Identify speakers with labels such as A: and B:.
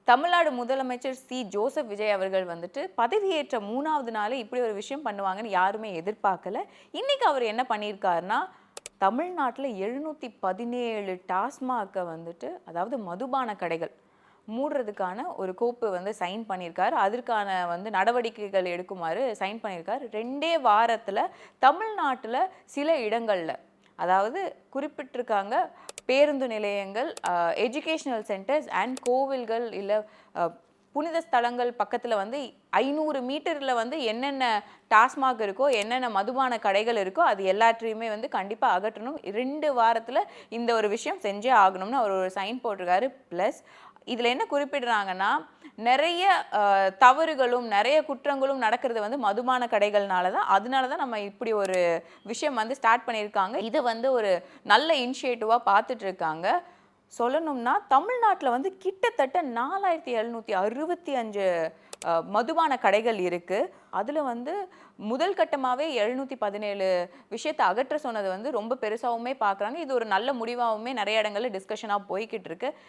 A: தமிழ்நாடு முதலமைச்சர் ஜோசப் விஜய் அவர்கள் வந்துட்டு பதவியேற்ற 3வது நாளே இப்படி ஒரு விஷயம் பண்ணுவாங்கன்னு யாருமே எதிர்பார்க்கல. இன்னைக்கு அவர் என்ன பண்ணியிருக்காருன்னா, தமிழ்நாட்டில் 717 டாஸ்மாக வந்துட்டு, அதாவது மதுபான கடைகள் மூடுறதுக்கான ஒரு கோப்பு வந்து சைன் பண்ணியிருக்காரு. அதற்கான வந்து நடவடிக்கைகள் எடுக்குமாறு சைன் பண்ணியிருக்காரு. 2 வாரத்தில் தமிழ்நாட்டில் சில இடங்கள்ல, அதாவது குறிப்பிட்டிருக்காங்க, பேருந்து நிலையங்கள், எஜுகேஷனல் சென்டர்ஸ் அண்ட் கோவில்கள் இல்லை புனித ஸ்தலங்கள் பக்கத்தில் வந்து 500 மீட்டரில் வந்து என்னென்ன டாஸ்மாக் இருக்கோ, என்னென்ன மதுபான கடைகள் இருக்கோ, அது எல்லாத்தையுமே வந்து கண்டிப்பாக அகற்றணும். 2 வாரத்தில் இந்த ஒரு விஷயம் செஞ்சே ஆகணும்னு அவர் ஒரு சைன் போட்டிருக்காரு. ப்ளஸ் இதில் என்ன குறிப்பிடுறாங்கன்னா, நிறைய தவறுகளும் நிறைய குற்றங்களும் நடக்கிறது வந்து மதுபான கடைகள்னால தான். அதனால தான் நம்ம இப்படி ஒரு விஷயம் வந்து ஸ்டார்ட் பண்ணியிருக்காங்க. இதை வந்து ஒரு நல்ல இனிஷியேட்டிவாக பார்த்துட்டு இருக்காங்க. சொல்லணும்னா தமிழ்நாட்டில் வந்து கிட்டத்தட்ட 4765 மதுபான கடைகள் இருக்குது. அதில் வந்து முதல் கட்டமாகவே 717 விஷயத்தை அகற்ற சொன்னது வந்து ரொம்ப பெருசாகவுமே பார்க்குறாங்க. இது ஒரு நல்ல முடிவாகவுமே நிறைய இடங்களில் டிஸ்கஷனாக போய்கிட்டு இருக்கு.